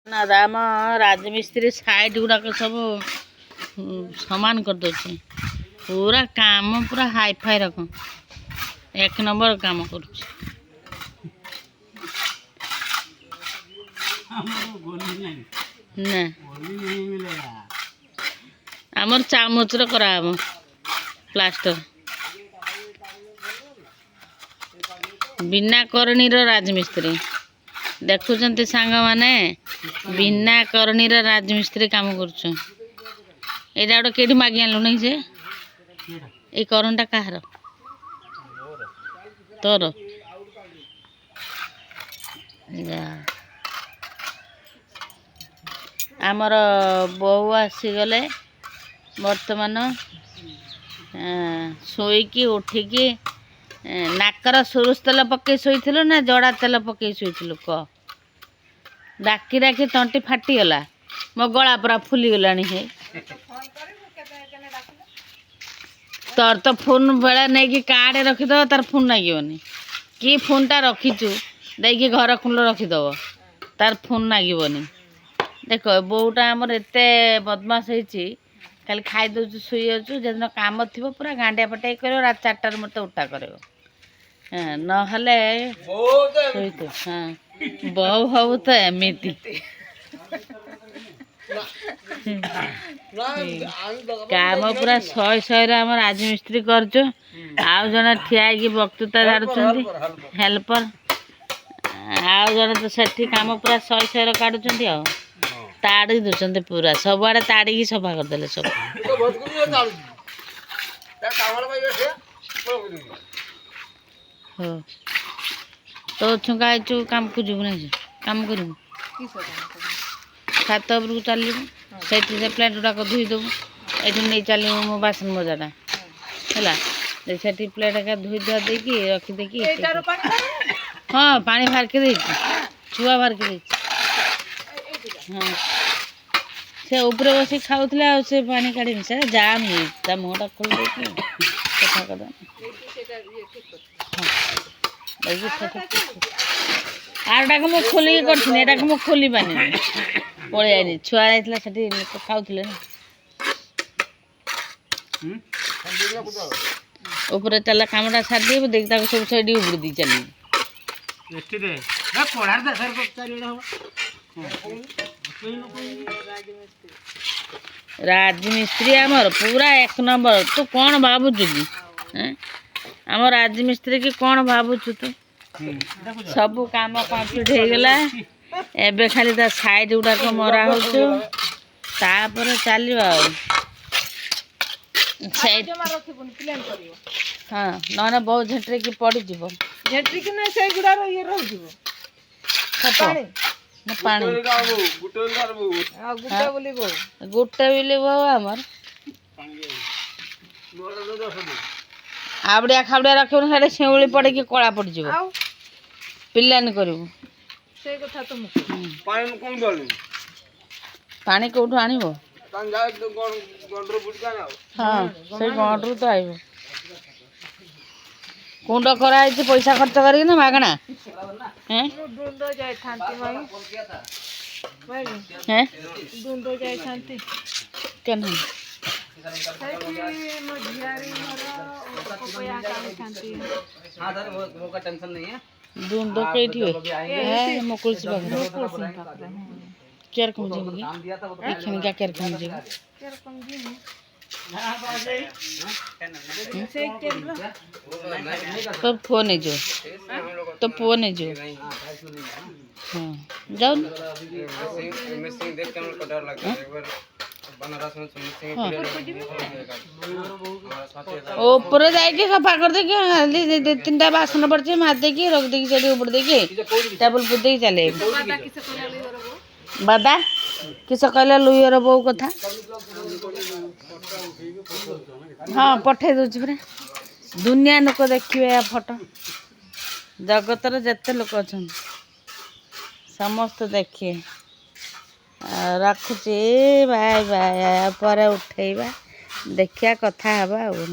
ना राम राजमिस्त्री साइड गुड़ाक सब समान कर दे पूरा काम पूरा हाई फाई रकम एक नंबर काम कर आमर चामच करा प्लास्टर बिना करणी राजमिस्त्री देखुंत सांग माने बिना करणी राजमिस्त्री काम कर गोटे के मागि आनु नहीं से ये करणटा कहार तोर आमर बहु आसीगले बर्तमान शोईकी उठिकी नाकर सोरुष तेल पकई शोल ना जड़ा तेल पकई शोलु कह डाकी डाकी तंटी फाटीगला मो गला पूरा फुलीगला है तोर तो फोन बेला नहीं कि कार्ड रखीद तार फोन लगे कि फोनटा रखीचु देखिए घर खुल रखीदब तार फोन लगे देख बोटा आमर एत बदमाश होती खाली खाई दौचु शुई जाऊँ जो कम थी पूरा गांडिया पटाई कर रात 4टार मत उठा कर ना बहु हबू तो एमती काम पूरा 100 आम राजमिस्त्री कर जन ठिया वक्तृता झाड़ुं हेल्पर आउ जन तो से काम पूरा 100 काटुं ताड़ी दूसरे पूरा सबुआड़े ताड़ी सफा करदे सब तो छुका आईचु काम को जीव नहीं काम कर छात उपरक चलू से प्लेट गुड़ाक धोईदेबू ये नहीं चलू मो बासन मजाटा है से प्लेट का धोई धुआ देकी रखीदेकी हाँ पानी बाहर के छुआ बाहर के हाँ से ऊपर बस खाऊले से पानी काढ़ी से जाम हो मुहटा खोल देकी कथा कदा आरटा को मुझे खोलिक कर मुझे खोली पानी पलि आनी छुआ से खाऊले ऊपर चल कमटा छाड़ी देखी सब सही उपड़ दी चली राजमिस्त्री आमर पूरा 1 नंबर तू कौन भावुचु कि आम राजमिस्त्री की कौन भावुचु तू सब काम कम्प्लीट हो गला एबे खाली ता साइड गुड़ाक मरा हो चलो हाँ ना बहुत झेट्रे की पड़ झेट्री की ना से गुड़ा ये पानी गोटे बोली बहु आमर आवड़िया खावड़िया रखना साढ़े शेउली पड़े कि कला पड़ जाव पिलानी करू पानी कौटू आण हाँ से गंडरू तो आईब कुंड कराई पैसा खर्च कर मागणा दूध कई मुकुल केयर कम जी क्या केयर कम जी तो फोन है जो तो फोन है जो हाँ जाओ ऊपर जाके सफा कर दे 3टा बासन पड़े मार देकी रख देकी चढ़ी ऊपर देकी टेबल पर देकी चले बादा किस कहला लुईर बो कथा हाँ पठे दूसरी पूरा दुनिया लोक देखिए फोटो जगतर जिते लोक अच्छा समस्त देखिए रखुची बाय बाय पर उठेबा देखिया कथा हवा।